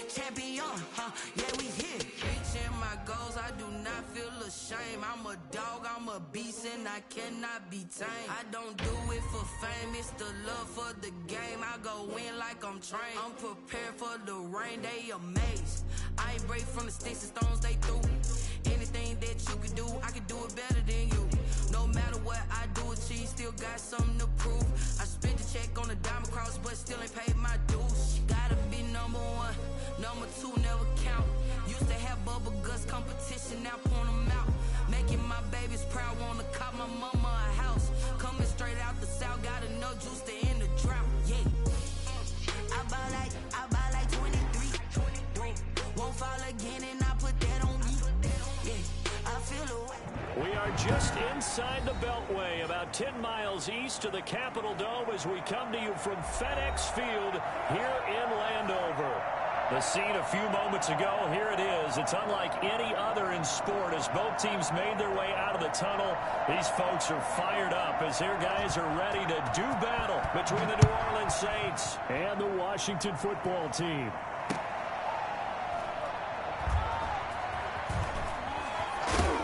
champion, yeah, we here. Reaching my goals, I do not feel ashamed. I'm a dog, I'm a beast, and I cannot be tamed. I don't do it for fame, it's the love for the game. I go in like I'm trained. I'm prepared for the rain, they amazed. I ain't break from the sticks and stones they threw. Anything that you can do, I can do it better than you. No matter what I do, achieve, still got something to prove. I spent the check on the diamond cross, but still ain't paid my dues. Gotta be number one, number two never count. Used to have bubble guts competition, now point them out. Making my babies proud, wanna cop my mama a house. Coming straight out the south, got enough juice to end the drought. Yeah, I buy like 23. Won't fall again, and I put that on me. Yeah, I feel the way. We are just inside the Beltway, about 10 miles east of the Capitol Dome as we come to you from FedEx Field here in Landover. The scene a few moments ago, here it is. It's unlike any other in sport as both teams made their way out of the tunnel. These folks are fired up as their guys are ready to do battle between the New Orleans Saints and the Washington football team.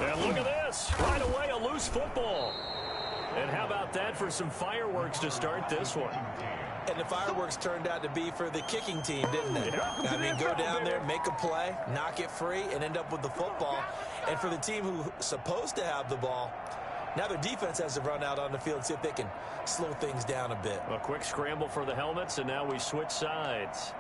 And look at this. Right away, a loose football. And how about that for some fireworks to start this one? And the fireworks turned out to be for the kicking team, didn't they? I mean, go down there, make a play, knock it free, and end up with the football. And for the team who's supposed to have the ball, now their defense has to run out on the field and see if they can slow things down a bit. A quick scramble for the helmets, and now we switch sides.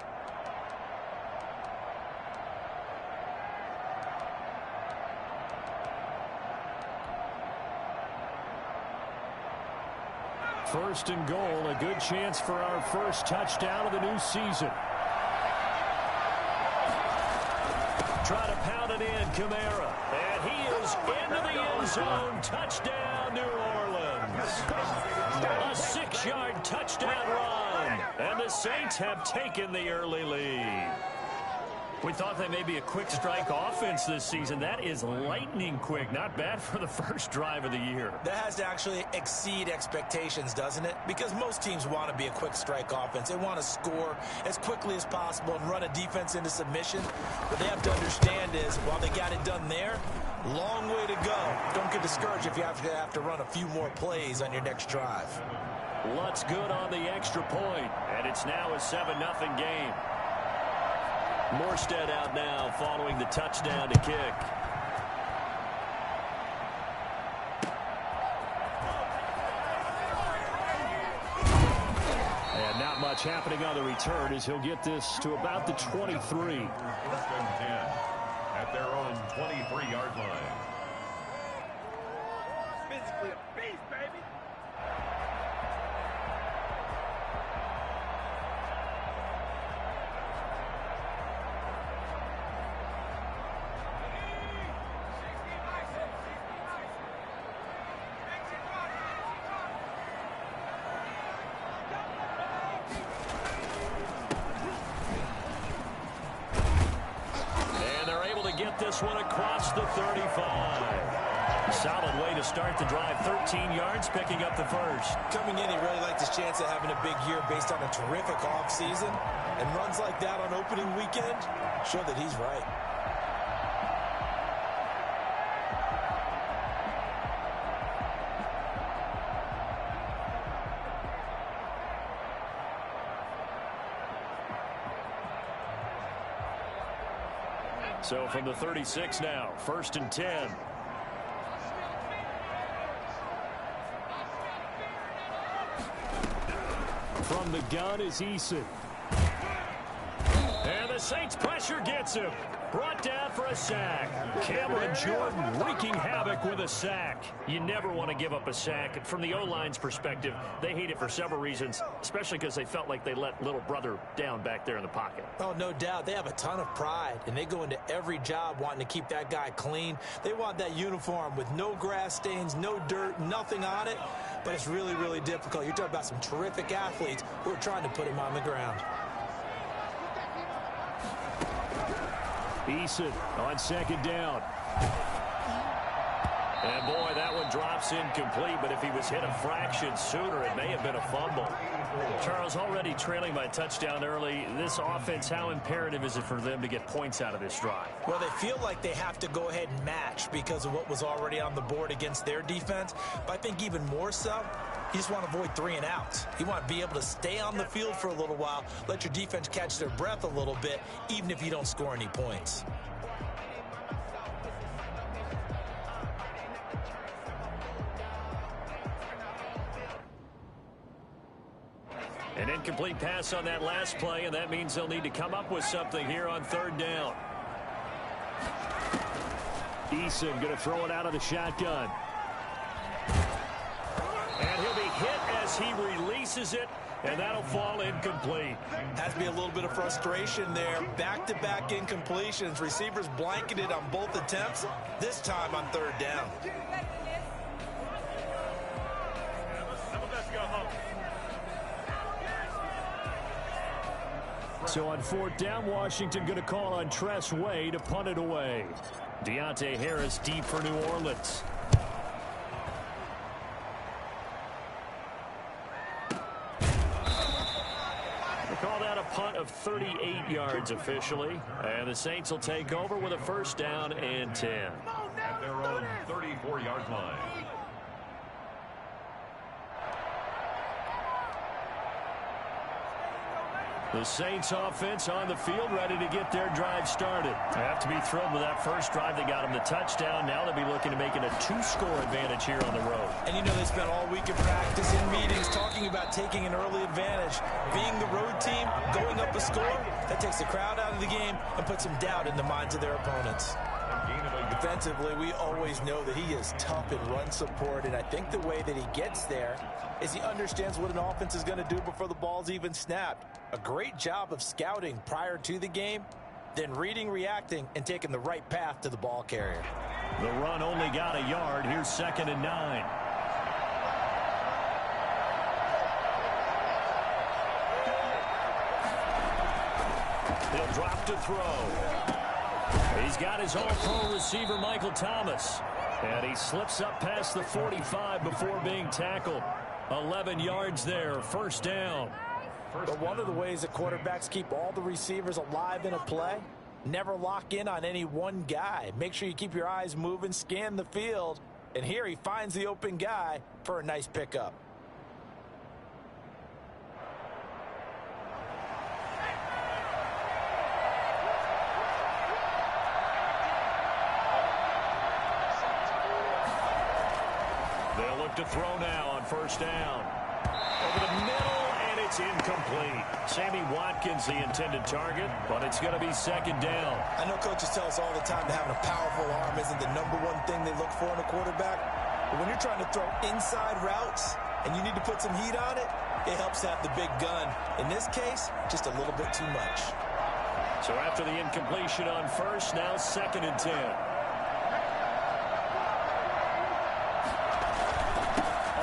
First and goal, a good chance for our first touchdown of the new season. Try to pound it in, Kamara. And he is into the end zone. Touchdown, New Orleans. A 6-yard touchdown run. And the Saints have taken the early lead. We thought they may be a quick strike offense this season. That is lightning quick. Not bad for the first drive of the year. That has to actually exceed expectations, doesn't it? Because most teams want to be a quick strike offense. They want to score as quickly as possible and run a defense into submission. What they have to understand is, while they got it done there, long way to go. Don't get discouraged if you have to run a few more plays on your next drive. Lutz good on the extra point, and it's now a 7-0 game. Morstead out now following the touchdown to kick. And not much happening on the return as he'll get this to about the 23. First and 10 at their own 23-yard line. Physically a beast, baby. This one across the 35. Solid way to start the drive. 13 yards, picking up the first. Coming in, he really liked his chance of having a big year based on a terrific offseason. And runs like that on opening weekend show that he's right. So from the 36 now, first and 10. From the gun is Eason. And the Saints pressure gets him. Brought down for a sack. Cameron Jordan wreaking havoc with a sack. You never want to give up a sack. From the O-line's perspective, they hate it for several reasons, especially because they felt like they let little brother down back there in the pocket. Oh, no doubt. They have a ton of pride, and they go into every job wanting to keep that guy clean. They want that uniform with no grass stains, no dirt, nothing on it. But it's really, really difficult. You're talking about some terrific athletes who are trying to put him on the ground. Eason on second down. And, boy, that one drops incomplete, but if he was hit a fraction sooner, it may have been a fumble. Charles, already trailing by a touchdown early. This offense, how imperative is it for them to get points out of this drive? Well, they feel like they have to go ahead and match because of what was already on the board against their defense. But I think even more so, you just want to avoid 3 and outs. You want to be able to stay on the field for a little while, let your defense catch their breath a little bit, even if you don't score any points. An incomplete pass on that last play, and that means they'll need to come up with something here on 3rd down. Eason going to throw it out of the shotgun. And he'll be hit as he releases it, and that'll fall incomplete. Has to be a little bit of frustration there. Back-to-back incompletions. Receivers blanketed on both attempts, this time on 3rd down. So on 4th down, Washington going to call on Tress Way to punt it away. Deontay Harris deep for New Orleans. They call that a punt of 38 yards officially. And the Saints will take over with a 1st down and 10. At their own 34-yard line. The Saints offense on the field, ready to get their drive started. They have to be thrilled with that first drive. They got them the touchdown. Now they'll be looking to make it a 2-score advantage here on the road. And you know they spent all week in practice, in meetings, talking about taking an early advantage. Being the road team, going up a score, that takes the crowd out of the game and puts some doubt in the minds of their opponents. Defensively, we always know that he is tough in run support, and I think the way that he gets there is he understands what an offense is going to do before the ball's even snapped. A great job of scouting prior to the game, then reading, reacting, and taking the right path to the ball carrier. The run only got a yard. Here's 2nd and 9. He'll drop to throw. He's got his all-pro receiver, Michael Thomas. And he slips up past the 45 before being tackled. 11 yards there, 1st down. But one of the ways that quarterbacks keep all the receivers alive in a play, never lock in on any one guy. Make sure you keep your eyes moving, scan the field. And here he finds the open guy for a nice pickup. They'll look to throw now on 1st down. Over the middle, and it's incomplete. Sammy Watkins, the intended target, but it's going to be 2nd down. I know coaches tell us all the time that having a powerful arm isn't the #1 thing they look for in a quarterback. But when you're trying to throw inside routes and you need to put some heat on it, it helps have the big gun. In this case, just a little bit too much. So after the incompletion on 1st, now 2nd and 10.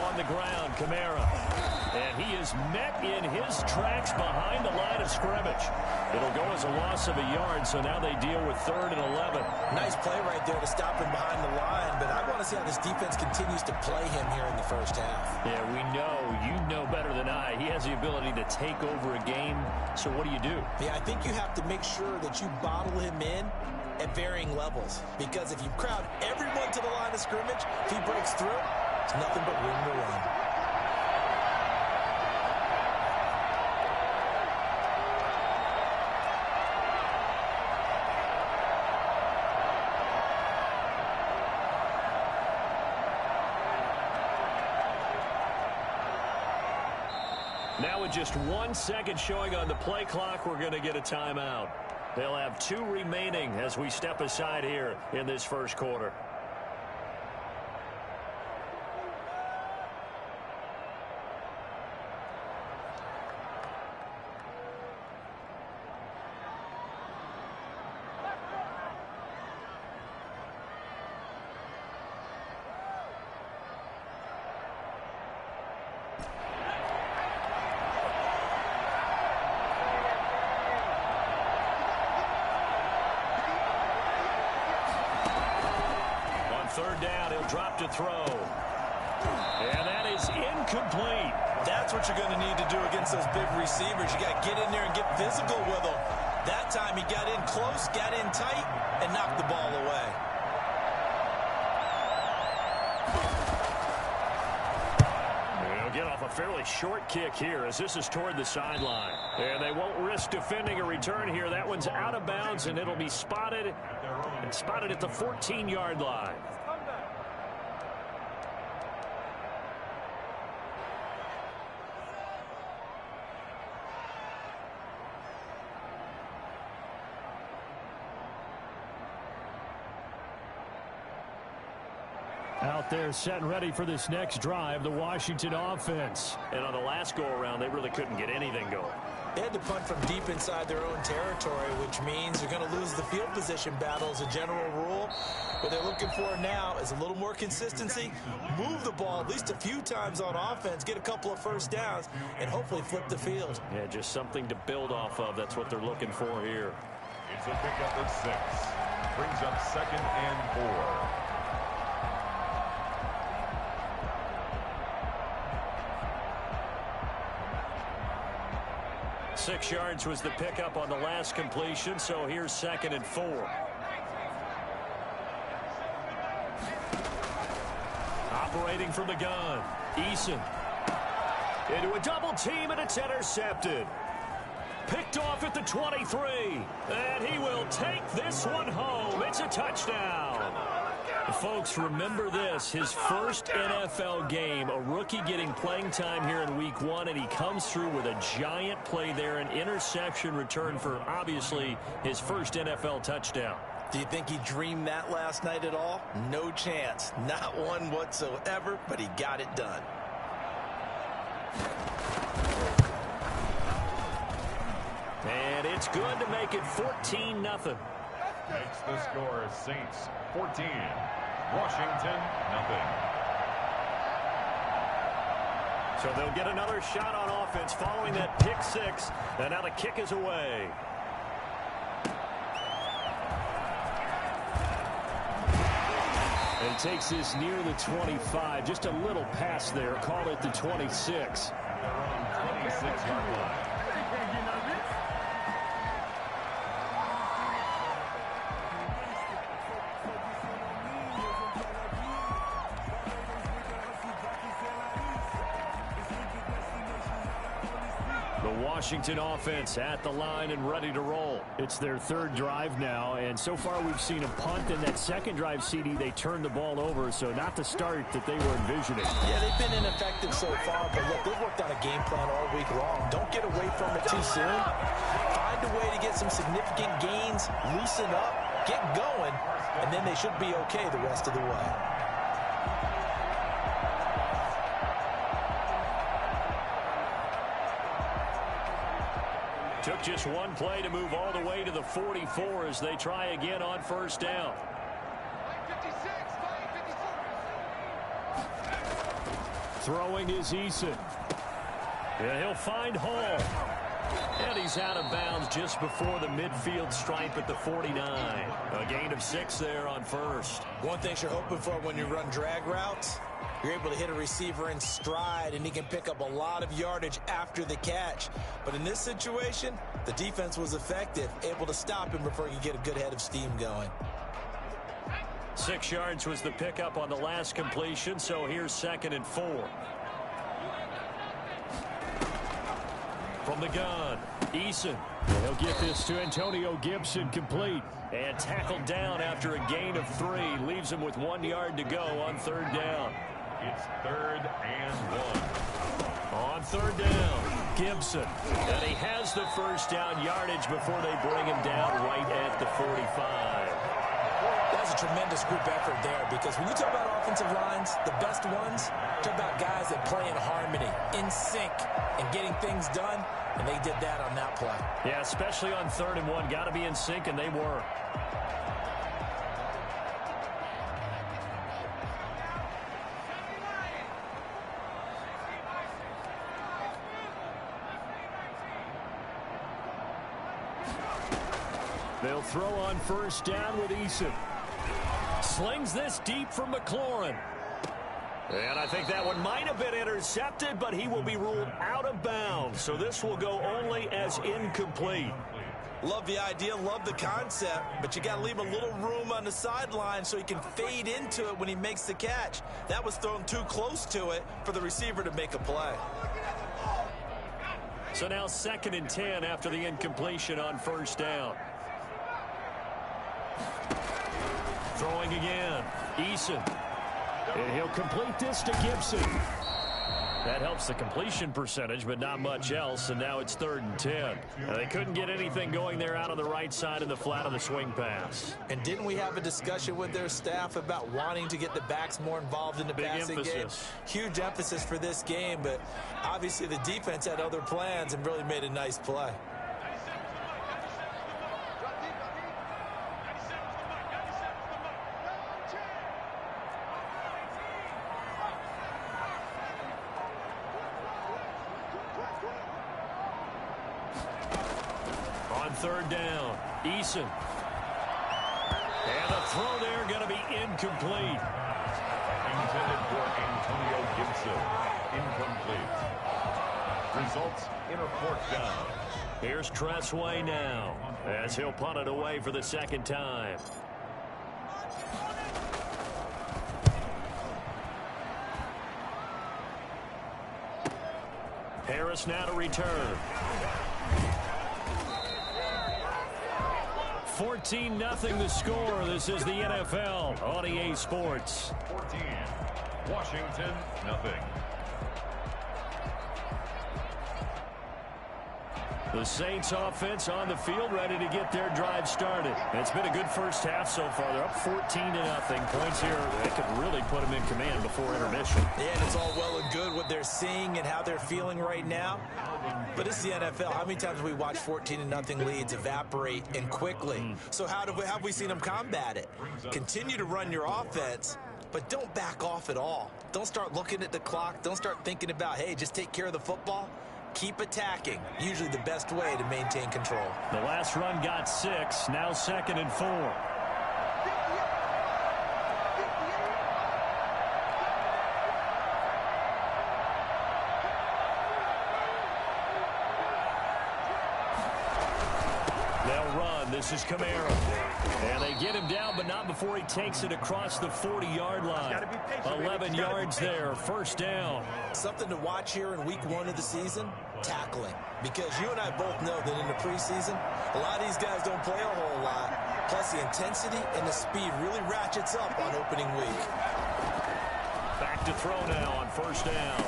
On the ground, Kamara. And he is met in his tracks behind the line of scrimmage. It'll go as a loss of a yard, so now they deal with 3rd and 11. Nice play right there to stop him behind the line, but I want to see how this defense continues to play him here in the 1st half. Yeah, we know. You know better than I. He has the ability to take over a game, so what do you do? Yeah, I think you have to make sure that you bottle him in at varying levels, because if you crowd everyone to the line of scrimmage, if he breaks through, it's nothing but room to run. Now with just 1 second showing on the play clock, we're going to get a timeout. They'll have 2 remaining as we step aside here in this 1st quarter. down. He'll drop to throw. And that is incomplete. That's what you're going to need to do against those big receivers. You got to get in there and get physical with them. That time he got in close, got in tight, and knocked the ball away. They'll get off a fairly short kick here as this is toward the sideline. And they won't risk defending a return here. That one's out of bounds, and it'll be spotted at the 14-yard line. Out there set and ready for this next drive, the Washington offense. And on the last go-around, they really couldn't get anything going. They had to punt from deep inside their own territory, which means they're going to lose the field position battle as a general rule. What they're looking for now is a little more consistency, move the ball at least a few times on offense, get a couple of first downs, and hopefully flip the field. Yeah, just something to build off of. That's what they're looking for here. It's a pickup of 6. Brings up 2nd and 4. 6 yards was the pickup on the last completion, so here's 2nd and 4. Operating from the gun, Eason. Into a double team, and it's intercepted. Picked off at the 23, and he will take this one home. It's a touchdown. Folks, remember this, his first NFL game, a rookie getting playing time here in week 1, and he comes through with a giant play there, an interception return for, obviously, his first NFL touchdown. Do you think he dreamed that last night at all? No chance. Not one whatsoever, but he got it done. And it's good to make it 14-0. Makes the score Saints 14, Washington 0. So they'll get another shot on offense following that pick 6. And now the kick is away. And takes this near the 25. Just a little pass there. Call it the 26. They're on 26-yard line. Washington offense at the line and ready to roll. It's their 3rd drive now, and so far we've seen a punt. In that 2nd drive, CD, they turned the ball over, so not the start that they were envisioning. Yeah, they've been ineffective so far, but look, they've worked on a game plan all week long. Don't get away from it too soon. Find a way to get some significant gains, loosen up, get going, and then they should be okay the rest of the way. Took just one play to move all the way to the 44 as they try again on 1st down. Throwing is Eason. Yeah, he'll find Hall. And he's out of bounds just before the midfield stripe at the 49. A gain of 6 there on 1st. One thing you're hoping for when you run drag routes, you're able to hit a receiver in stride, and he can pick up a lot of yardage after the catch. But in this situation, the defense was effective, able to stop him before he could get a good head of steam going. 6 yards was the pickup on the last completion, so here's 2nd and 4. From the gun, Eason. He'll get this to Antonio Gibson, complete. And tackled down after a gain of 3. Leaves him with 1 yard to go on 3rd down. It's 3rd and 1. On 3rd down, Gibson. And he has the first down yardage before they bring him down right at the 45. That's a tremendous group effort there, because when you talk about offensive lines, the best ones, talk about guys that play in harmony, in sync, and getting things done, and they did that on that play. Yeah, especially on 3rd and 1. Got to be in sync, and they were. They'll throw on 1st down with Eason. Slings this deep from McLaurin. And I think that one might have been intercepted, but he will be ruled out of bounds. So this will go only as incomplete. Love the idea, love the concept, but you got to leave a little room on the sideline so he can fade into it when he makes the catch. That was thrown too close to it for the receiver to make a play. So now 2nd and 10 after the incompletion on 1st down. Throwing again. Eason. And he'll complete this to Gibson. That helps the completion percentage, but not much else, and now it's 3rd and 10. Now, they couldn't get anything going there out on the right side of the flat of the swing pass. And didn't we have a discussion with their staff about wanting to get the backs more involved in the passing game? Huge emphasis for this game, but obviously the defense had other plans and really made a nice play. On 3rd down, Eason. And the throw there going to be incomplete. Intended for Antonio Gibson. Incomplete. Results in a 4th down. Here's Tressway now as he'll punt it away for the 2nd time. Harris now to return. 14-0 the score. This is the NFL on EA Sports. 14. Washington, nothing. The Saints offense on the field ready to get their drive started. It's been a good first half so far. They're up 14-0. Points here, they could really put them in command before intermission. Yeah, and it's all well and good what they're seeing and how they're feeling right now. But it's the NFL. How many times have we watched 14-0 leads evaporate and quickly? So how have we seen them combat it? Continue to run your offense, but don't back off at all. Don't start looking at the clock. Don't start thinking about, hey, just take care of the football. Keep attacking. Usually the best way to maintain control. The last run got 6. Now 2nd and 4. They'll run. This is Kamara. And they get him down, but not before he takes it across the 40-yard line. 11 yards there. 1st down. Something to watch here in week 1 of the season, tackling. Because you and I both know that in the preseason, a lot of these guys don't play a whole lot. Plus, the intensity and the speed really ratchets up on opening week. Back to throw now on 1st down.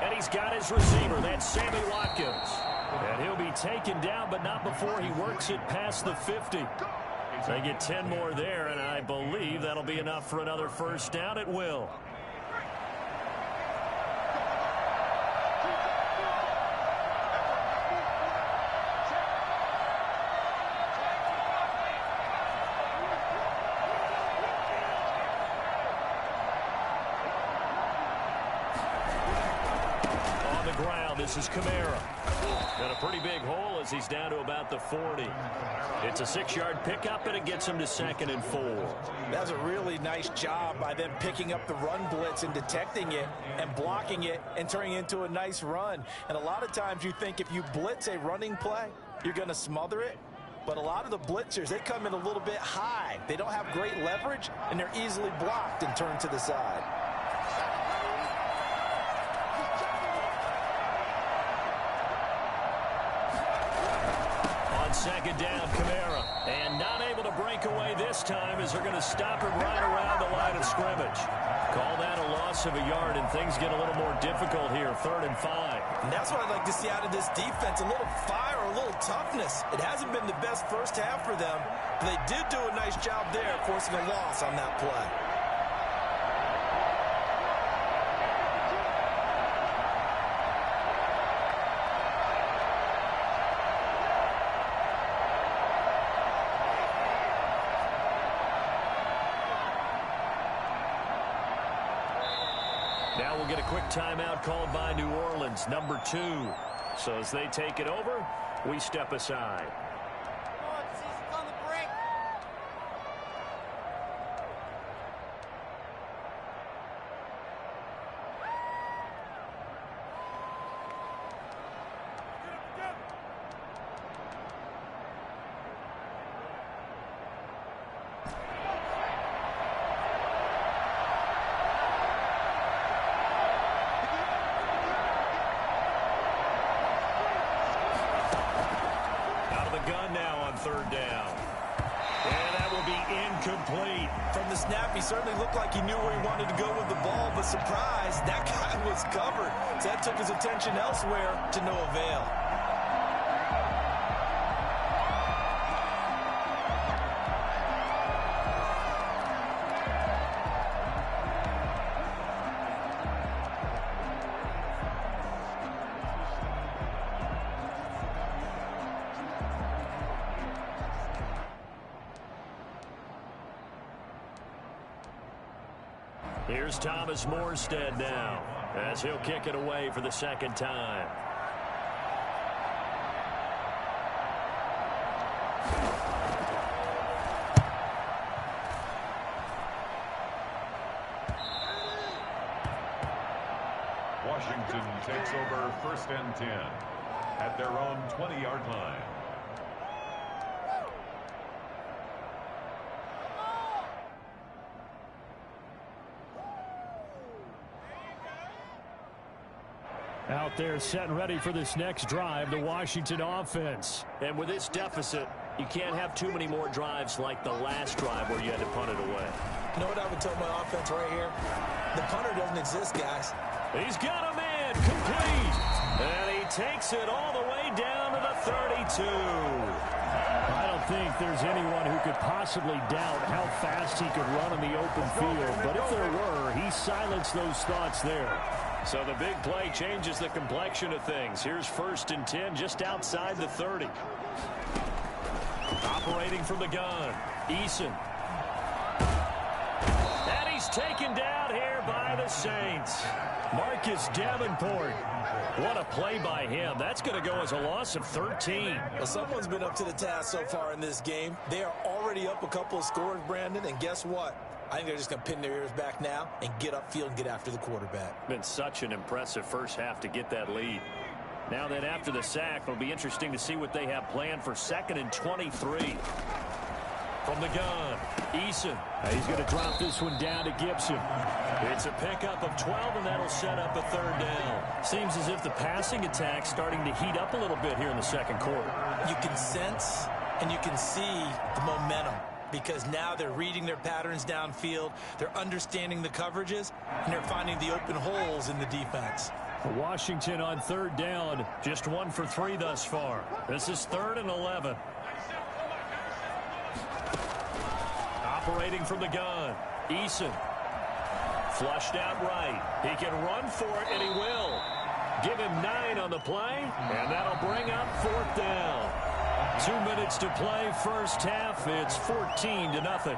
And he's got his receiver. That's Sammy Watkins. And he'll be taken down, but not before he works it past the 50. They get 10 more there, and I believe that'll be enough for another 1st down. It will. On the ground, this is Kamara. And a pretty big hole as he's down to about the 40. It's a 6-yard pickup, and it gets him to 2nd and 4. That was a really nice job by them picking up the run blitz and detecting it and blocking it and turning it into a nice run. And a lot of times you think if you blitz a running play, you're going to smother it. But a lot of the blitzers, they come in a little bit high. They don't have great leverage, and they're easily blocked and turned to the side. On 2nd down, Kamara. And not able to break away this time as they're going to stop him right around the line of scrimmage. Call that a loss of a yard, and things get a little more difficult here, 3rd and 5. And that's what I'd like to see out of this defense, a little fire, a little toughness. It hasn't been the best first half for them, but they did do a nice job there forcing a loss on that play. Now we'll get a quick timeout called by New Orleans, number 2. So as they take it over, we step aside. the gun now on third down. And that will be incomplete. From the snap, he certainly looked like he knew where he wanted to go with the ball, but surprise, that guy was covered. So that took his attention elsewhere to no avail. Here's Thomas Morstead now, as he'll kick it away for the second time. Washington takes over 1st and 10 at their own 20-yard line. Out there set and ready for this next drive, the Washington offense. And with this deficit, you can't have too many more drives like the last drive where you had to punt it away. You know what I would tell my offense right here? The punter doesn't exist, guys. He's got a man complete. And he takes it all the way down to the 32. I don't think there's anyone who could possibly doubt how fast he could run in the open field. But if there were, he silenced those thoughts there. So the big play changes the complexion of things. Here's 1st and 10 just outside the 30. Operating from the gun, Eason. And he's taken down here by the Saints. Marcus Davenport. What a play by him. That's going to go as a loss of 13. Well, someone's been up to the task so far in this game. They are already up a couple of scores, Brandon, and guess what? I think they're just going to pin their ears back now and get upfield and get after the quarterback. Been such an impressive first half to get that lead. Now then, after the sack, it'll be interesting to see what they have planned for 2nd and 23. From the gun, Eason. He's going to drop this one down to Gibson. It's a pickup of 12, and that'll set up a 3rd down. Seems as if the passing attack's starting to heat up a little bit here in the second quarter. You can sense and you can see the momentum, because now they're reading their patterns downfield, they're understanding the coverages, and they're finding the open holes in the defense. Washington on 3rd down, just 1 for 3 thus far. This is 3rd and 11. Operating from the gun, Eason. Flushed out right. He can run for it, and he will. Give him 9 on the play, and that'll bring up 4th down. 2 minutes to play, first half. It's 14-0.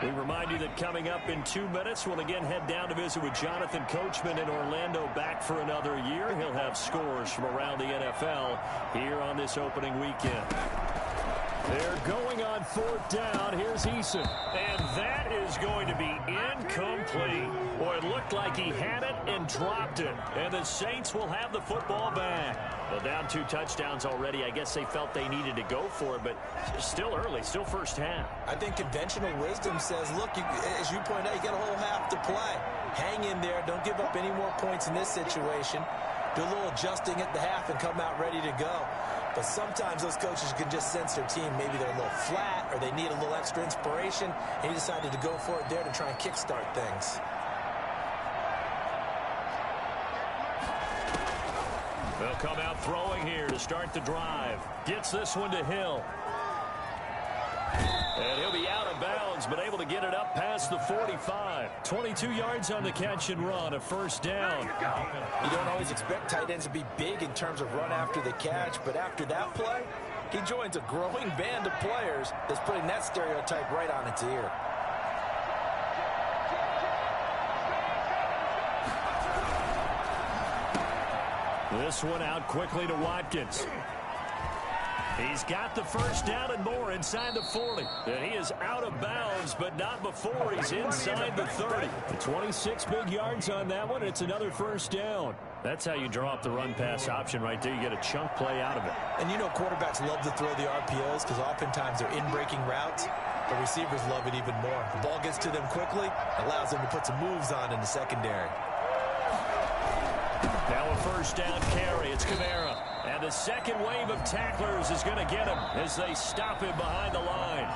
We remind you that coming up in 2 minutes, we'll again head down to visit with Jonathan Coachman in Orlando, back for another year. He'll have scores from around the NFL here on this opening weekend. They're going on 4th down. Here's Eason. And that is going to be incomplete. Boy, it looked like he had it and dropped it. And the Saints will have the football back. Well, down 2 touchdowns already. I guess they felt they needed to go for it, but still early, still first half. I think conventional wisdom says, look, as you pointed out, you got a whole half to play. Hang in there. Don't give up any more points in this situation. Do a little adjusting at the half and come out ready to go. But sometimes those coaches can just sense their team. Maybe they're a little flat or they need a little extra inspiration. And he decided to go for it there to try and kickstart things. They'll come out throwing here to start the drive. Gets this one to Hill. And he'll be out of bounds, but able to get it up past the 45. 22 yards on the catch and run, a first down. You don't always expect tight ends to be big in terms of run after the catch, but after that play, he joins a growing band of players that's putting that stereotype right on its ear. This one out quickly to Watkins. He's got the first down and more inside the 40. And he is out of bounds, but not before he's inside the 30. 26 big yards on that one. It's another first down. That's how you draw up the run-pass option right there. You get a chunk play out of it. And you know quarterbacks love to throw the RPOs because oftentimes they're in-breaking routes. The receivers love it even more. The ball gets to them quickly, allows them to put some moves on in the secondary. Now a first down carry. It's Kamara. And the second wave of tacklers is going to get him as they stop him behind the line.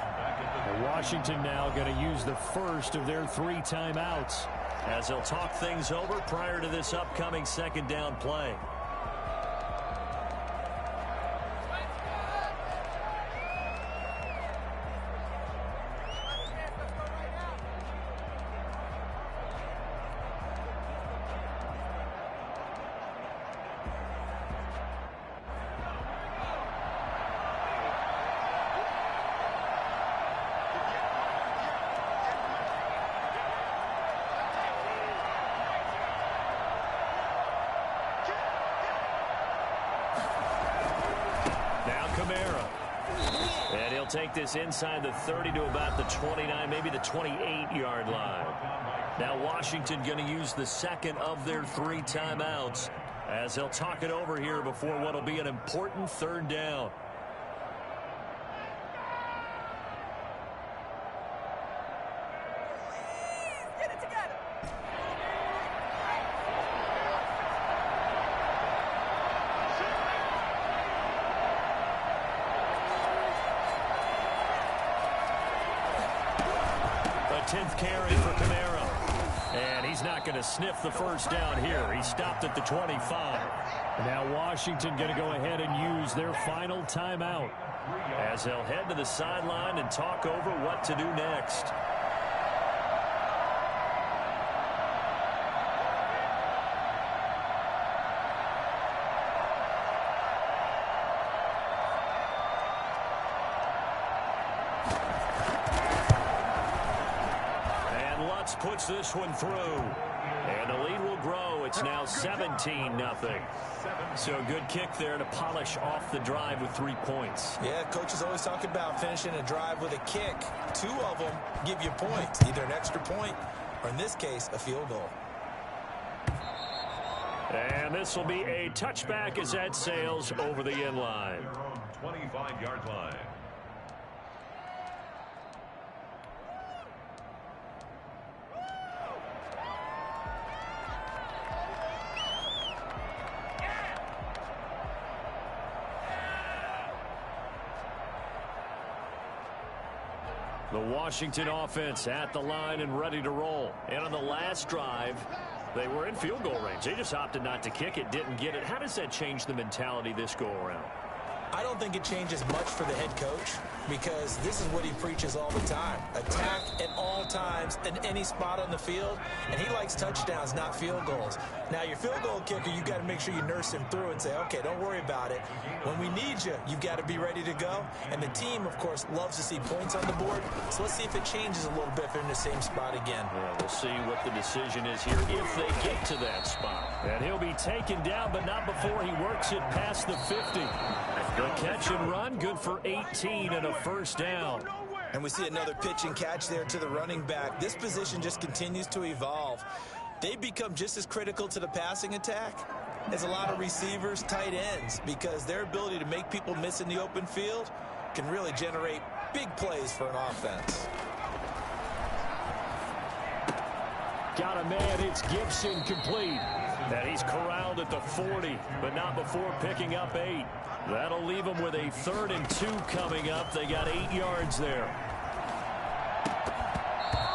Washington now going to use the first of their 3 timeouts as they'll talk things over prior to this upcoming second down play. Kamara. And he'll take this inside the 30 to about the 29, maybe the 28-yard line. Now Washington going to use the second of their 3 timeouts as they'll talk it over here before what will be an important third down. A 10th carry for Kamara. And he's not going to sniff the first down here. He stopped at the 25. Now Washington going to go ahead and use their final timeout as they'll head to the sideline and talk over what to do next. Puts this one through, and the lead will grow. It's now 17-0. So a good kick there to polish off the drive with 3 points. Yeah, coaches always talk about finishing a drive with a kick. 2 of them give you points, either an extra point or, in this case, a field goal. And this will be a touchback as that sails over the end line. 25-yard line. The Washington offense at the line and ready to roll. And on the last drive, they were in field goal range. They just opted not to kick it, didn't get it. How does that change the mentality this go around? I don't think it changes much for the head coach because this is what he preaches all the time. Attack at all times in any spot on the field, and he likes touchdowns, not field goals. Now, your field goal kicker, you've got to make sure you nurse him through and say, okay, don't worry about it. When we need you, you've got to be ready to go. And the team, of course, loves to see points on the board. So let's see if it changes a little bit if they're in the same spot again. Yeah, we'll see what the decision is here if they get to that spot. And he'll be taken down, but not before he works it past the 50. The catch and run, good for 18 and a first down. And we see another pitch and catch there to the running back. This position just continues to evolve. They become just as critical to the passing attack as a lot of receivers, tight ends, because their ability to make people miss in the open field can really generate big plays for an offense. Got a man, it's Gibson complete. And he's corralled at the 40, but not before picking up 8. That'll leave them with a 3rd and 2 coming up. They got 8 yards there.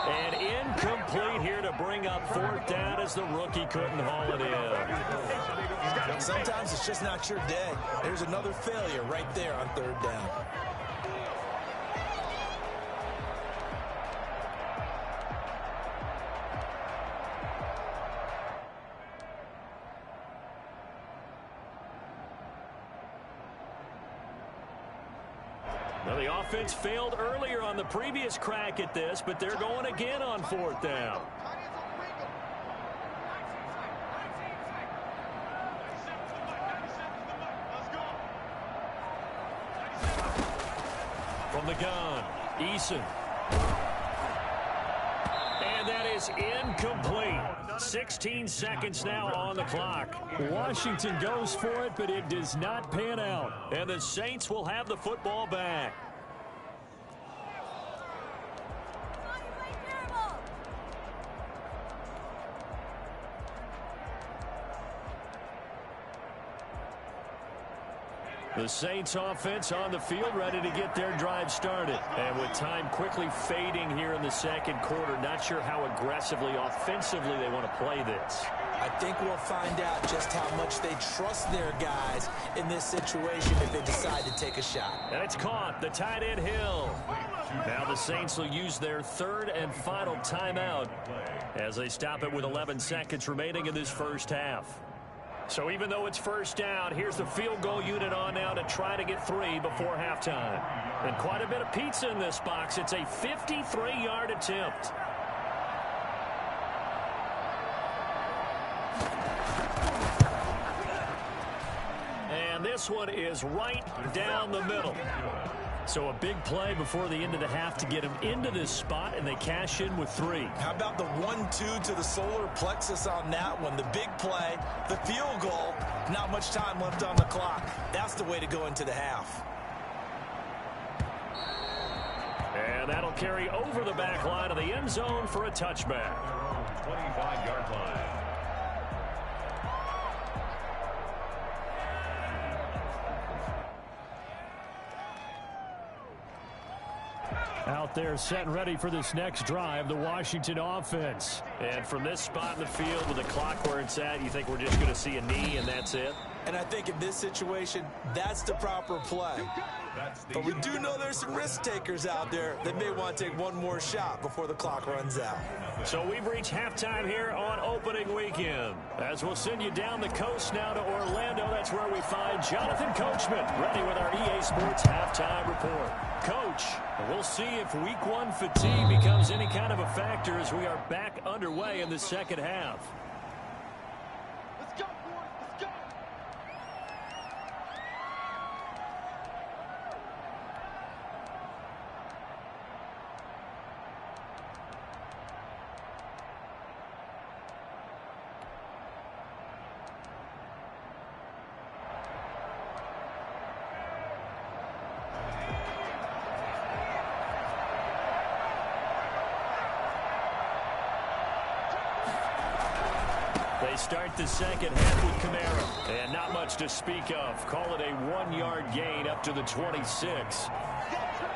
And incomplete here to bring up 4th down as the rookie couldn't haul it in. Sometimes it's just not your day. There's another failure right there on 3rd down. Well, the offense failed earlier on the previous crack at this, but they're going again on 4th down. the gun. Eason. And that is incomplete. 16 seconds now on the clock. Washington goes for it, but it does not pan out. And the Saints will have the football back. The Saints offense on the field, ready to get their drive started. And with time quickly fading here in the second quarter, not sure how aggressively, offensively they want to play this. I think we'll find out just how much they trust their guys in this situation if they decide to take a shot. And it's caught. The tight end Hill. Now the Saints will use their third and final timeout as they stop it with 11 seconds remaining in this first half. So even though it's first down, here's the field goal unit on now to try to get 3 before halftime. And quite a bit of pizza in this box. It's a 53-yard attempt. And this one is right down the middle. So a big play before the end of the half to get him into this spot, and they cash in with 3. How about the 1-2 to the solar plexus on that one? The big play, the field goal, not much time left on the clock. That's the way to go into the half. And that'll carry over the back line of the end zone for a touchback. 25-yard line. Out there set and ready for this next drive, the Washington offense. And from this spot in the field with the clock where it's at, you think we're just going to see a knee and that's it? And I think in this situation, that's the proper play. But we do know there's some risk takers out there that may want to take one more shot before the clock runs out. So we've reached halftime here on opening weekend. As we'll send you down the coast now to Orlando, that's where we find Jonathan Coachman, ready with our EA Sports halftime report. Coach, we'll see if week 1 fatigue becomes any kind of a factor as we are back underway in the second half. Let's go, boys. Let's go. They start the second half with Kamara. And not much to speak of. Call it a 1-yard gain up to the 26.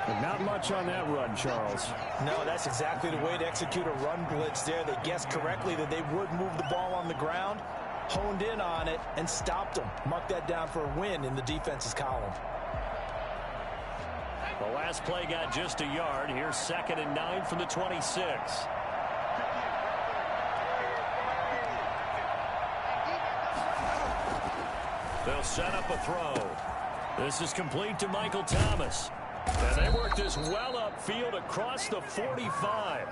But not much on that run, Charles. No, that's exactly the way to execute a run blitz there. They guessed correctly that they would move the ball on the ground, honed in on it, and stopped them. Mark that down for a win in the defense's column. The last play got just a yard. Here's 2nd and 9 from the 26. They'll set up a throw. This is complete to Michael Thomas. And they work this well upfield across the 45.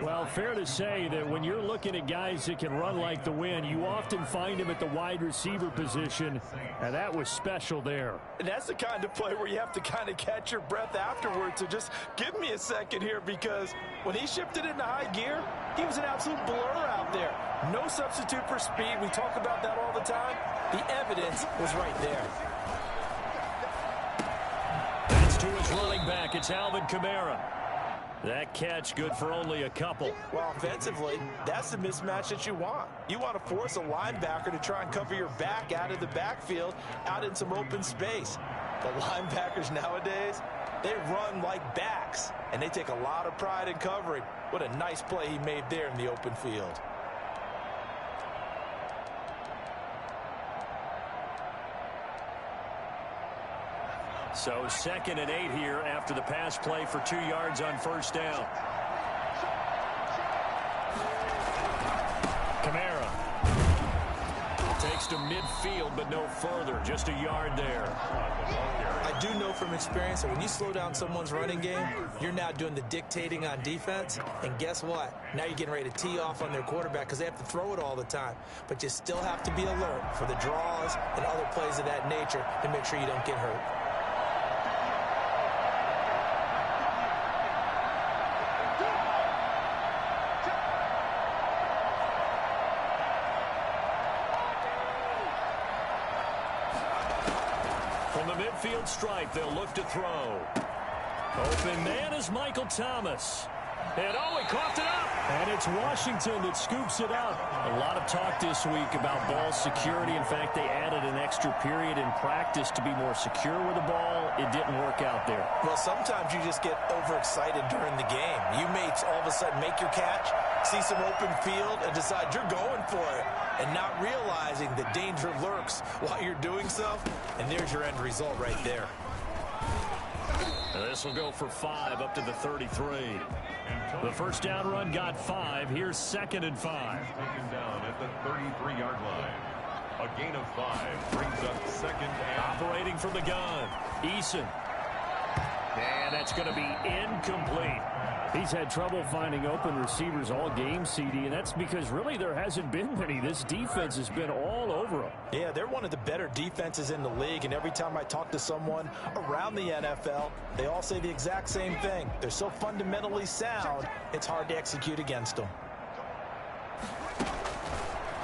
Well, fair to say that when you're looking at guys that can run like the wind, you often find them at the wide receiver position, and that was special there. And that's the kind of play where you have to kind of catch your breath afterwards. So just give me a second here, because when he shifted into high gear, he was an absolute blur out there. No substitute for speed. We talk about that all the time. The evidence was right there. That's to his running back. It's Alvin Kamara. That catch good for only a couple. Well, offensively, that's the mismatch that you want. You want to force a linebacker to try and cover your back out of the backfield, out in some open space. The linebackers nowadays, they run like backs, and they take a lot of pride in covering. What a nice play he made there in the open field. So 2nd and 8 here after the pass play for 2 yards on first down. Kamara takes to midfield, but no further. Just a yard there. I do know from experience that when you slow down someone's running game, you're now doing the dictating on defense. And guess what? Now you're getting ready to tee off on their quarterback because they have to throw it all the time. But you still have to be alert for the draws and other plays of that nature to make sure you don't get hurt. Midfield stripe, they'll look to throw. Open man is Michael Thomas. And he coughed it up. And it's Washington that scoops it up. A lot of talk this week about ball security. In fact, they added an extra period in practice to be more secure with the ball. It didn't work out there. Well, sometimes you just get overexcited during the game. You may all of a sudden make your catch, see some open field, and decide you're going for it, and not realizing the danger lurks while you're doing so. And there's your end result right there. This will go for 5 up to the 33. The first down run got 5. Here's 2nd and 5. Taken down at the 33-yard line. A gain of 5 brings up 2nd and... Operating from the gun, Eason. And that's going to be incomplete. He's had trouble finding open receivers all game, CD, and that's because really there hasn't been many. This defense has been all over them. Yeah, they're one of the better defenses in the league, and every time I talk to someone around the NFL, they all say the exact same thing. They're so fundamentally sound, it's hard to execute against them.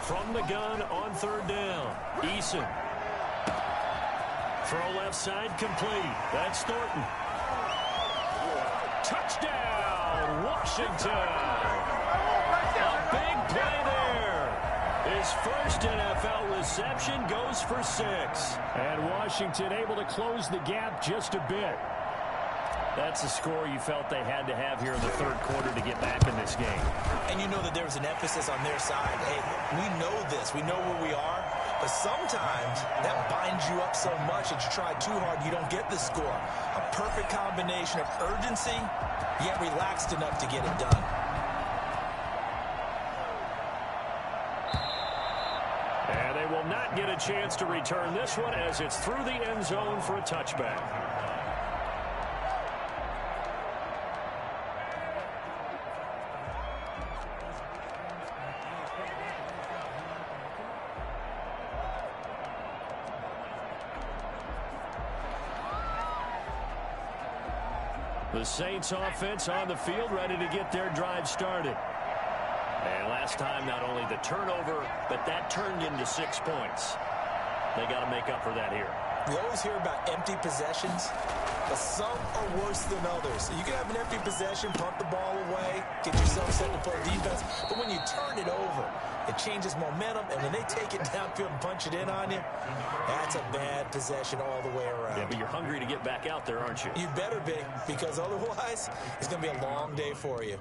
From the gun on 3rd down, Eason. Throw left side complete. That's Thornton. Touchdown, Washington. A big play there. His first NFL reception goes for 6. And Washington able to close the gap just a bit. That's a score you felt they had to have here in the 3rd quarter to get back in this game. And you know that there was an emphasis on their side. Hey, we know this. We know where we are. But sometimes that binds you up so much that you try too hard, you don't get the score. A perfect combination of urgency, yet relaxed enough to get it done. And they will not get a chance to return this one as it's through the end zone for a touchback. The Saints offense on the field, ready to get their drive started. And last time, not only the turnover, but that turned into 6 points. They got to make up for that here. We always hear about empty possessions, but some are worse than others. You can have an empty possession, punt the ball away, get yourself set to play defense, but when you turn it over, it changes momentum, and when they take it downfield and punch it in on you, that's a bad possession all the way around. Yeah, but you're hungry to get back out there, aren't you? You better be, because otherwise, it's going to be a long day for you.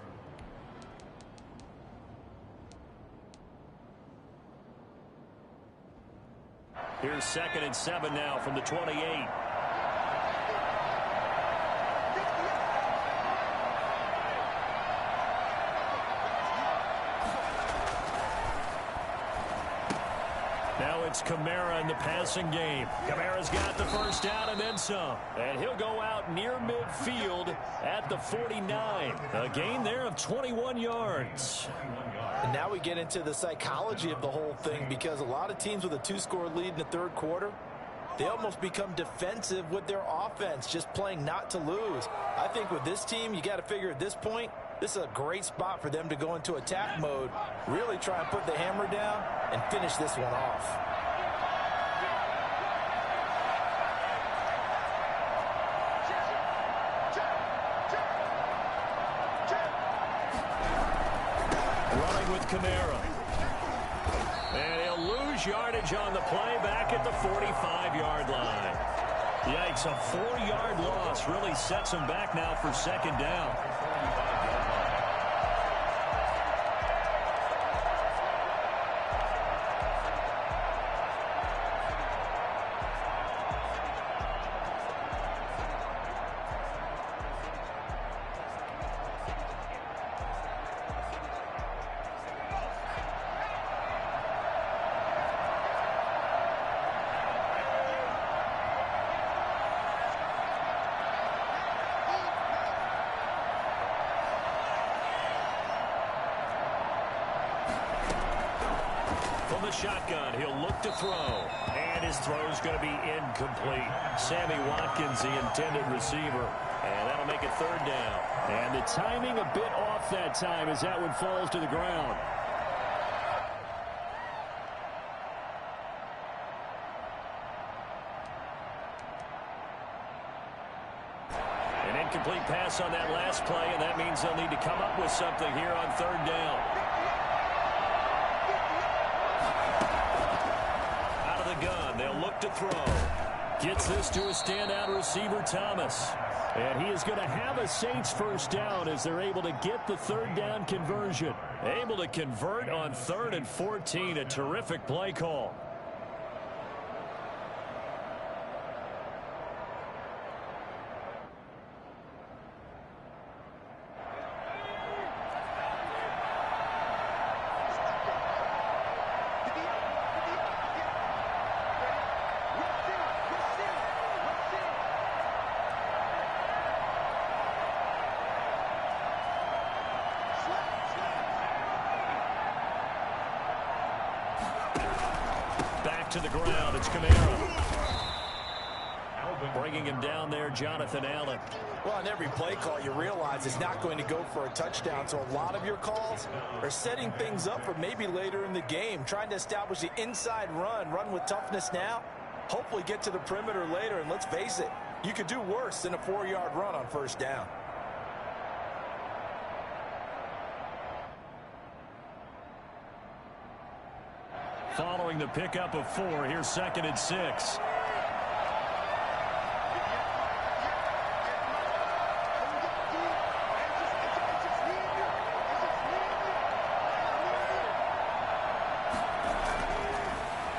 Here's 2nd and 7 now from the 28. Now it's Kamara in the passing game. Kamara's got the first down and then some. And he'll go out near midfield at the 49. A gain there of 21 yards. And now we get into the psychology of the whole thing, because a lot of teams with a 2-score lead in the 3rd quarter, they almost become defensive with their offense, just playing not to lose. I think with this team, you got to figure at this point, this is a great spot for them to go into attack mode, really try and put the hammer down and finish this one off. Kamara. And he'll lose yardage on the play back at the 45-yard line. Yikes, a 4-yard loss really sets him back now for 2nd down. the shotgun. He'll look to throw. And his throw's going to be incomplete. Sammy Watkins, the intended receiver. And that'll make it third down. And the timing a bit off that time as that one falls to the ground. An incomplete pass on that last play, and that means they'll need to come up with something here on third down. Out of the gun, they'll look to throw. Gets this to a standout receiver, Thomas. And he is going to have a Saints first down as they're able to get the third down conversion. Able to convert on 3rd and 14. A terrific play call. To the ground, it's Kamara. Bringing him down there, Jonathan Allen. Well, on every play call, you realize it's not going to go for a touchdown, so a lot of your calls are setting things up for maybe later in the game, trying to establish the inside run with toughness now, hopefully get to the perimeter later, and let's face it, you could do worse than a 4-yard run on first down. Following the pickup of 4, here's 2nd and 6.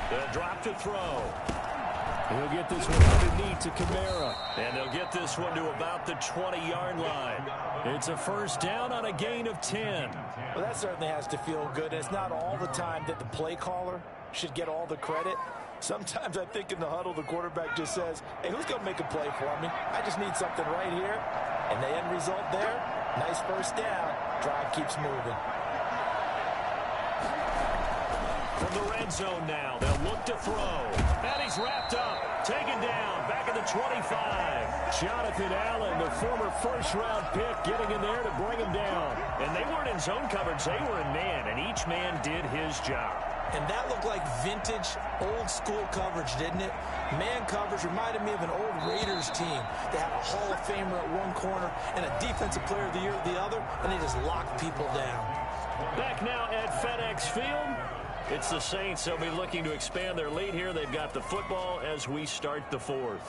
They'll drop to throw. He'll get this one underneath to Kamara. And they'll get this one to about the 20-yard line. It's a first down on a gain of 10. Well, that certainly has to feel good. It's not all the time that the play caller should get all the credit. Sometimes I think in the huddle, the quarterback just says, hey, who's going to make a play for me? I just need something right here. And the end result there, nice first down. Drive keeps moving. From the red zone now, they'll look to throw. And he's wrapped up, taken down, back at the 25. Jonathan Allen, the former first-round pick, getting in there to bring him down. And they weren't in zone coverage, they were in man, and each man did his job. And that looked like vintage, old-school coverage, didn't it? Man coverage reminded me of an old Raiders team. They had a Hall of Famer at one corner and a Defensive Player of the Year at the other, and they just locked people down. Back now at FedEx Field. It's the Saints. They'll be looking to expand their lead here. They've got the football as we start the 4th.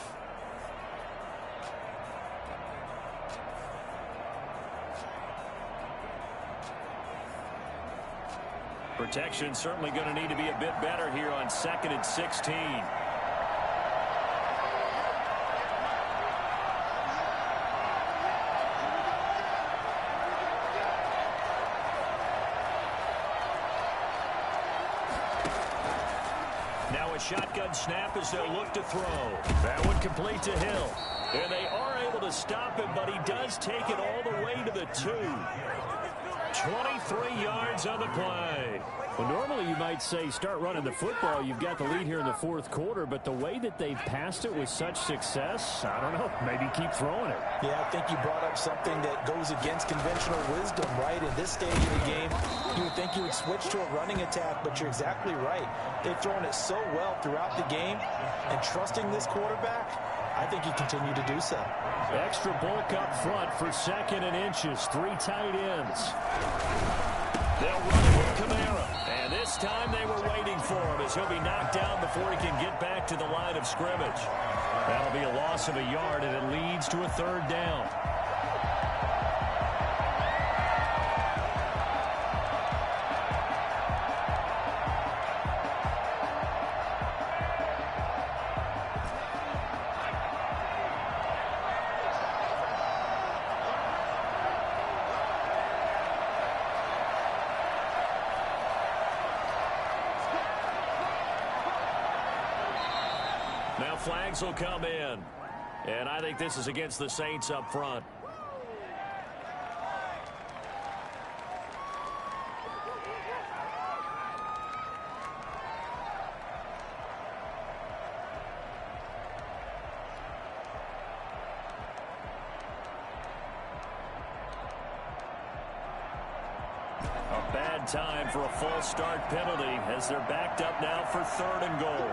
Protection certainly going to need to be a bit better here on 2nd and 16. Now a shotgun snap as they'll look to throw. That one complete to Hill. And they are able to stop him, but he does take it all the way to the 2. 23 yards on the play. Well, normally you might say start running the football. You've got the lead here in the 4th quarter, but the way that they've passed it with such success, I don't know, maybe keep throwing it. Yeah, I think you brought up something that goes against conventional wisdom, right? In this stage of the game, you would think you would switch to a running attack, but you're exactly right. They've thrown it so well throughout the game, and trusting this quarterback, I think you continue to do so. Extra bulk up front for 2nd and inches. 3 tight ends. They'll run it with Kamara. And this time they were waiting for him as he'll be knocked down before he can get back to the line of scrimmage. That'll be a loss of a yard, and it leads to a 3rd down. Now flags will come in. And I think this is against the Saints up front. in time for a false start penalty as they're backed up now for 3rd and goal.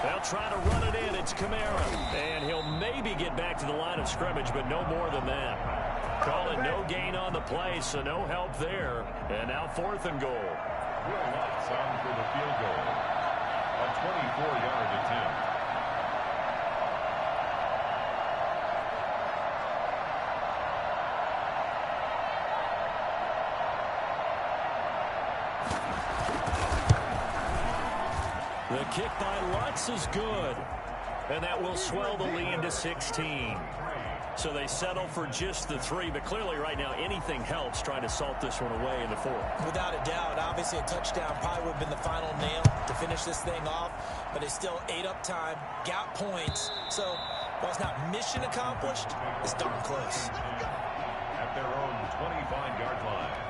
They'll try to run it in. It's Kamara. And he'll maybe get back to the line of scrimmage, but no more than that. Call it no gain on the play, so no help there. And now 4th and goal. Will Lutz on for the field goal. A 24-yard attempt. The kick by Lutz is good. And that will swell the lead to 16. So they settle for just the 3, but clearly right now anything helps trying to salt this one away in the 4th. Without a doubt, obviously a touchdown probably would have been the final nail to finish this thing off, but it's still ate up time, got points. So while it's not mission accomplished, it's darn close. At their own 25-yard line.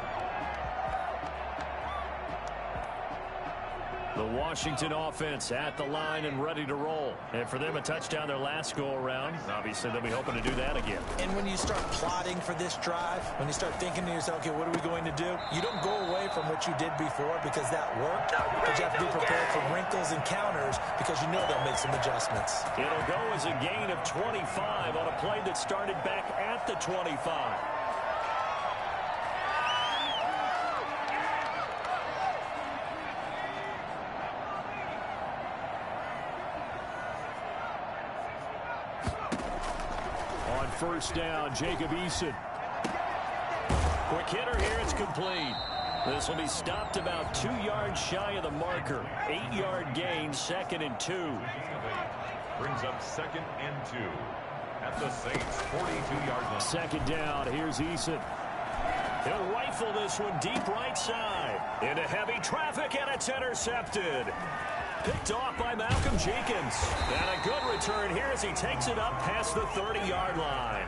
The Washington offense at the line and ready to roll. And for them, a touchdown their last go-around. Obviously, they'll be hoping to do that again. And when you start plotting for this drive, when you start thinking to yourself, okay, what are we going to do? You don't go away from what you did before because that worked, but you have to be prepared for wrinkles and counters because you know they'll make some adjustments. It'll go as a gain of 25 on a play that started back at the 25. First down, Jacob Eason. Quick hitter here, it's complete. This will be stopped about 2 yards shy of the marker. 8-yard gain, 2nd and 2. Brings up 2nd and 2 at the Saints' 42-yard line. 2nd down, here's Eason. He'll rifle this one deep right side. Into heavy traffic, and it's intercepted. Picked off by Malcolm Jenkins. And a good return here as he takes it up past the 30-yard line.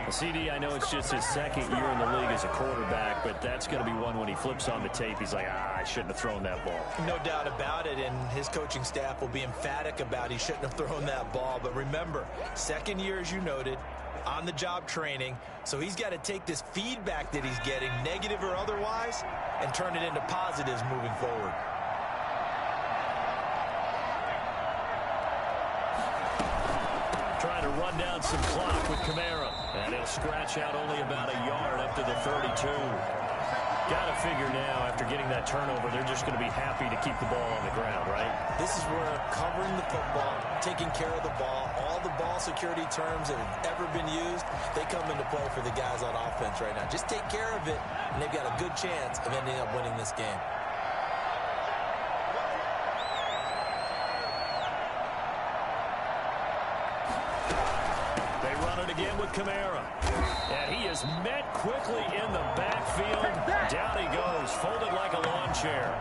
CD, I know it's just his 2nd year in the league as a quarterback, but that's going to be one when he flips on the tape. He's like, I shouldn't have thrown that ball. No doubt about it, and his coaching staff will be emphatic about he shouldn't have thrown that ball. But remember, 2nd year, as you noted, on-the-job training, so he's got to take this feedback that he's getting, negative or otherwise, and turn it into positives moving forward. Trying to run down some clock with Kamara. And he'll scratch out only about a yard up to the 32. Got to figure now, after getting that turnover, they're just going to be happy to keep the ball on the ground, right? This is where covering the football, taking care of the ball, all the ball security terms that have ever been used, they come into play for the guys on offense right now. Just take care of it, and they've got a good chance of ending up winning this game. Again with Kamara. And he is met quickly in the backfield. Down he goes, folded like a lawn chair.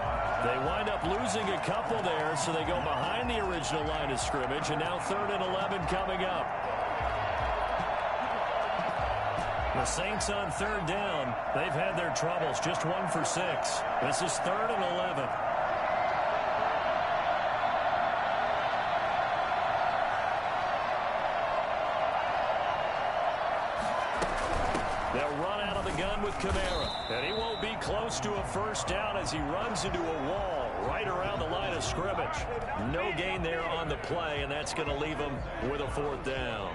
They wind up losing a couple there, so they go behind the original line of scrimmage, and now 3rd and 11 coming up. The Saints on 3rd down. They've had their troubles, just 1 for 6. This is 3rd and 11. They'll run out of the gun with Kamara. And he won't be close to a first down as he runs into a wall right around the line of scrimmage. No gain there on the play, and that's going to leave him with a 4th down.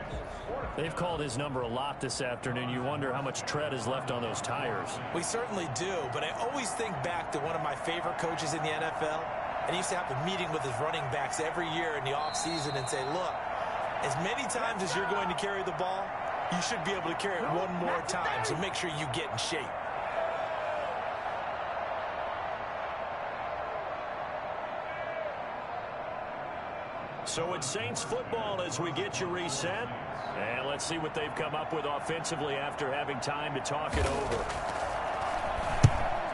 They've called his number a lot this afternoon. You wonder how much tread is left on those tires. We certainly do, but I always think back to one of my favorite coaches in the NFL, and he used to have a meeting with his running backs every year in the offseason and say, look, as many times as you're going to carry the ball, you should be able to carry it one more time, so make sure you get in shape. So it's Saints football as we get you reset. And let's see what they've come up with offensively after having time to talk it over.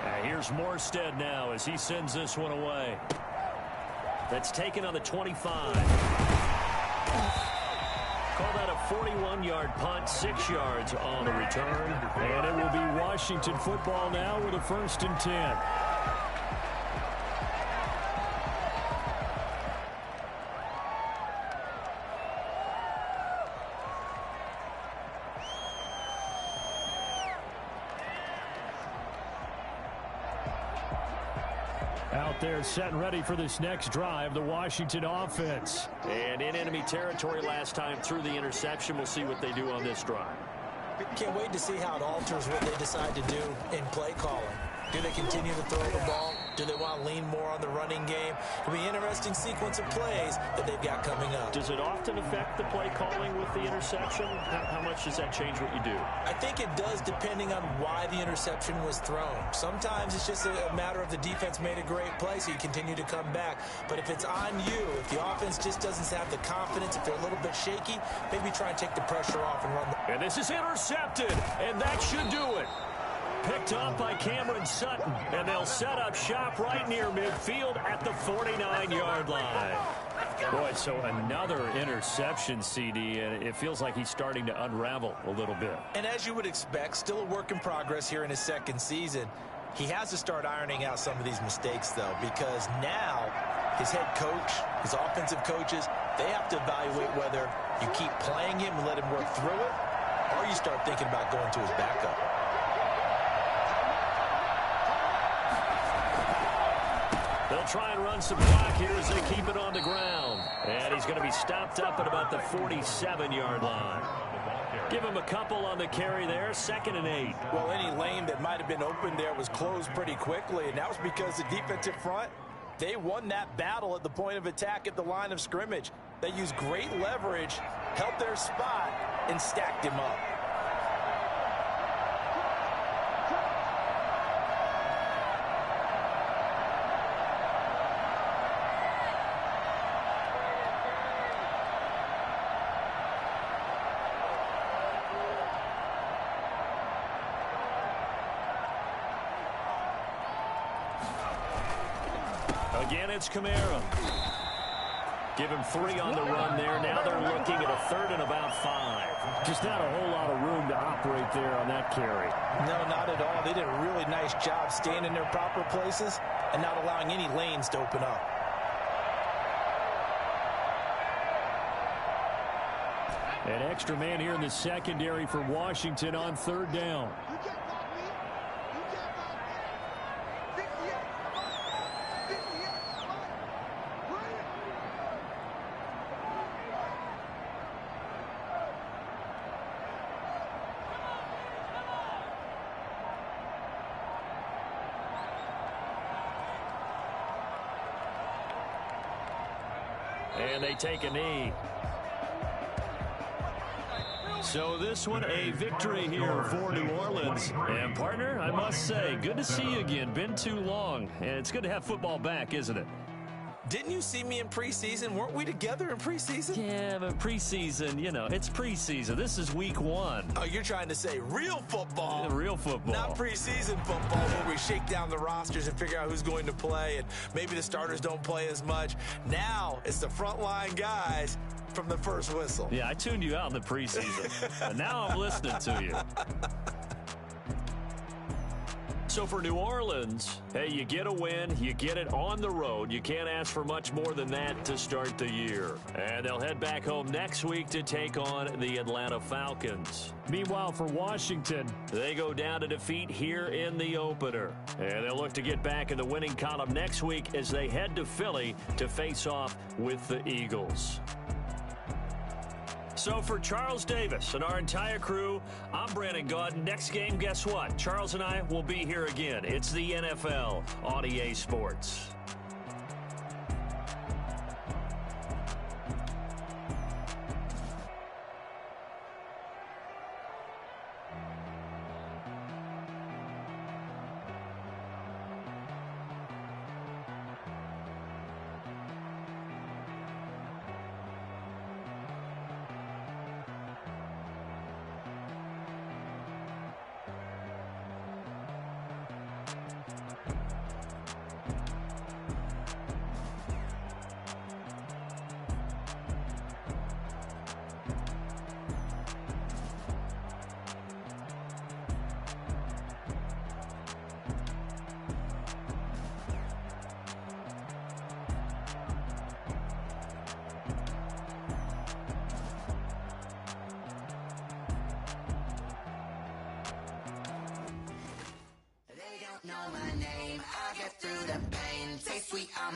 And here's Morstead now as he sends this one away. That's taken on the 25. Call that a 41-yard punt, 6 yards on the return. And it will be Washington football now with a 1st and 10. out there set and ready for this next drive, the Washington offense. And in enemy territory last time through the interception. We'll see what they do on this drive. Can't wait to see how it alters what they decide to do in play calling. Do they continue to throw the ball? Do they want to lean more on the running game? It'll be an interesting sequence of plays that they've got coming up. Does it often affect the play calling with the interception? How much does that change what you do? I think it does, depending on why the interception was thrown. Sometimes it's just a matter of the defense made a great play, so you continue to come back. But if it's on you, if the offense just doesn't have the confidence, if they're a little bit shaky, maybe try and take the pressure off and run the... And this is intercepted, and that should do it. Picked off by Cameron Sutton, and they'll set up shop right near midfield at the 49-yard line. Boy, so another interception, CD, and it feels like he's starting to unravel a little bit. And as you would expect, still a work in progress here in his second season. He has to start ironing out some of these mistakes, though, because now his head coach, his offensive coaches, they have to evaluate whether you keep playing him and let him work through it, or you start thinking about going to his backup. They'll try and run some clock here as they keep it on the ground. And he's going to be stopped up at about the 47-yard line. Give him a couple on the carry there, 2nd and 8. Well, any lane that might have been open there was closed pretty quickly, and that was because the defensive front, they won that battle at the point of attack at the line of scrimmage. They used great leverage, held their spot, and stacked him up. Again, it's Kamara. Give him 3 on the run there. Now they're looking at a 3rd and about 5. Just not a whole lot of room to operate there on that carry. No, not at all. They did a really nice job staying in their proper places and not allowing any lanes to open up. An extra man here in the secondary for Washington on 3rd down. And they take a knee. So this one, a victory here for New Orleans. And, partner, I must say, good to see you again. Been too long. And it's good to have football back, isn't it? Didn't you see me in preseason? Weren't we together in preseason? Yeah, but preseason, you know, it's preseason. This is week 1. Oh, you're trying to say real football. Real football. Not preseason football where we shake down the rosters and figure out who's going to play, and maybe the starters don't play as much. Now it's the frontline guys from the first whistle. Yeah, I tuned you out in the preseason. And now I'm listening to you. So for New Orleans, hey, you get a win, you get it on the road. You can't ask for much more than that to start the year. And they'll head back home next week to take on the Atlanta Falcons. Meanwhile, for Washington, they go down to defeat here in the opener. And they'll look to get back in the winning column next week as they head to Philly to face off with the Eagles. So for Charles Davis and our entire crew, I'm Brandon Gaudin. Next game, guess what? Charles and I will be here again. It's the NFL on EA Sports.